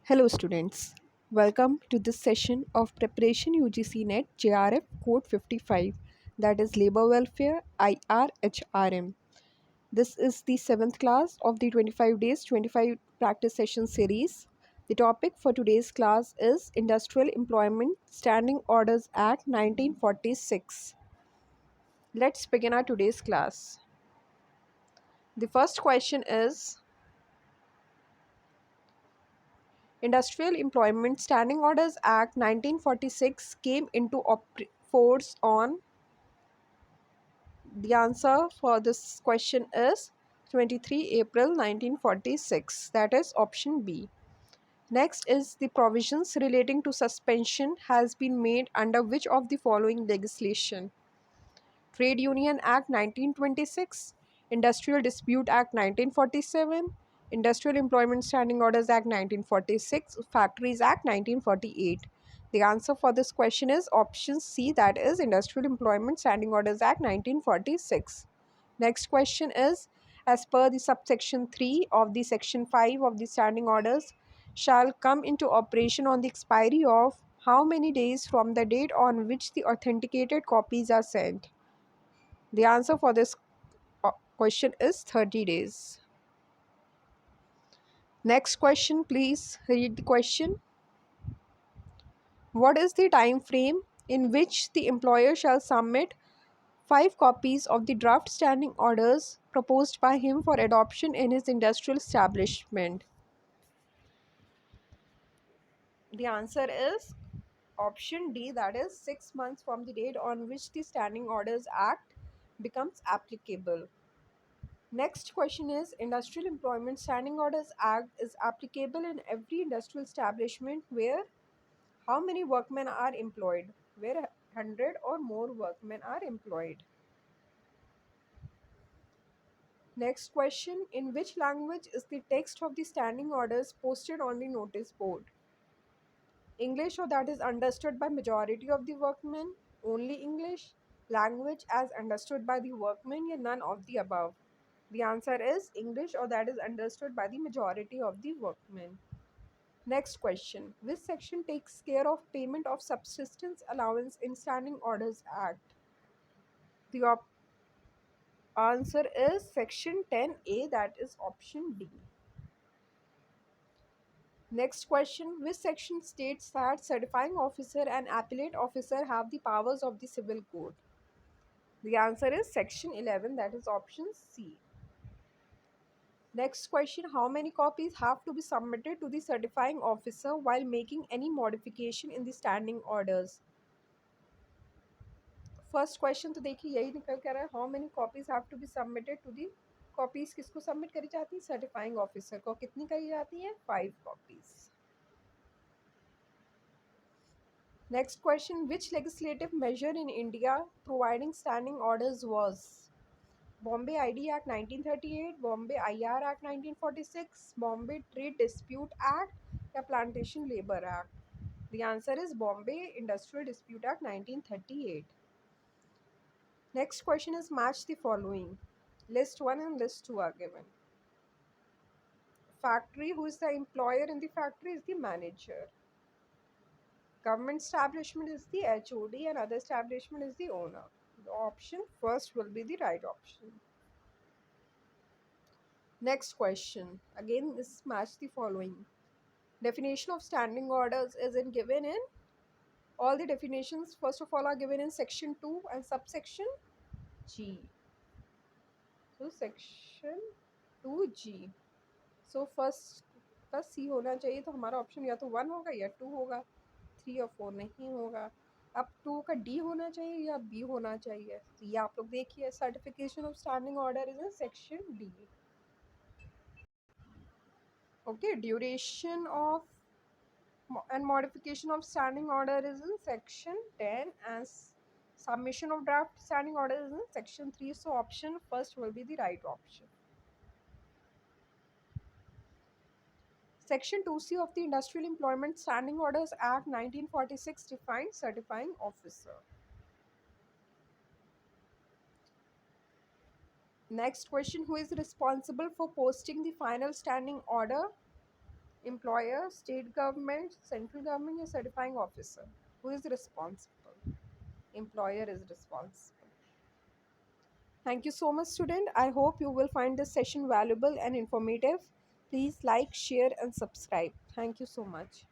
Hello students, welcome to this session of Preparation UGC NET JRF Code 55, that is Labor Welfare IRHRM. This is the 7th class of the 25 days 25 practice session series. The topic for today's class is Industrial Employment Standing Orders Act 1946. Let's begin our today's class. The first question is Industrial Employment Standing Orders Act 1946 came into force on. The answer for this question is 23 April 1946. That is option B. Next is the provisions relating to suspension has been made under which of the following legislation? Trade Union Act 1926, Industrial Dispute Act 1947, Industrial Employment Standing Orders Act 1946, Factories Act 1948. The answer for this question is option C, that is Industrial Employment Standing Orders Act 1946. Next question is, as per the subsection 3 of the section 5 of the standing orders shall come into operation on the expiry of how many days from the date on which the authenticated copies are sent? The answer for this question is 30 days. Next question, please read the question. What is the time frame in which the employer shall submit 5 copies of the draft standing orders proposed by him for adoption in his industrial establishment? The answer is option D, that is 6 months from the date on which the Standing Orders Act becomes applicable. Next question is, Industrial Employment Standing Orders Act is applicable in every industrial establishment where how many workmen are employed? Where 100 or more workmen are employed. Next question, in which language is the text of the standing orders posted on the notice board? English, or that is understood by majority of the workmen, only English, language as understood by the workmen, or none of the above? The answer is English, or that is understood by the majority of the workmen. Next question. Which section takes care of payment of subsistence allowance in Standing Orders Act? The answer is section 10A, that is option D. Next question. Which section states that certifying officer and appellate officer have the powers of the civil code? The answer is section 11, that is option C. Next question, how many copies have to be submitted to the certifying officer while making any modification in the standing orders? First question तो देखिए यही निकल कर रहा है, how many copies have to be submitted to the copies किसको submit करी जाती है? सर्टिफाइंग ऑफिसर को. कितनी करी जाती है? 5 copies. Next question, which legislative measure in India providing standing orders was? Bombay ID act 1938, Bombay IR act 1946, Bombay trade dispute act या plantation labour act? The answer is Bombay industrial dispute act 1938. Next question is, match the following. List 1 and list 2 are given. Factory, who is the employer in the factory, is the manager. Government establishment is the HOD and other establishment is the owner. The option first will be the right option. Next question. Again, this match the following. Definition of standing orders is given in all the definitions first of all are given in section 2 and subsection G. So section 2G. So first का सी होना चाहिए, तो हमारा option या तो 1 होगा या 2 होगा, 3 और 4 नहीं होगा. अब 2 का डी होना चाहिए या बी होना चाहिए, तो ये आप लोग देखिए. Certification of standing order is in section D. Okay, duration of and modification of standing order is in section 10 and submission of draft standing order is in section 3. So option first will be the right option. Section 2C of the Industrial Employment Standing Orders Act 1946 defines certifying officer. Next question, who is responsible for posting the final standing order? Employer, state government, central government, or certifying officer? Who is responsible? Employer is responsible. Thank you so much, student. I hope you will find this session valuable and informative. Please like, share, and subscribe. Thank you so much.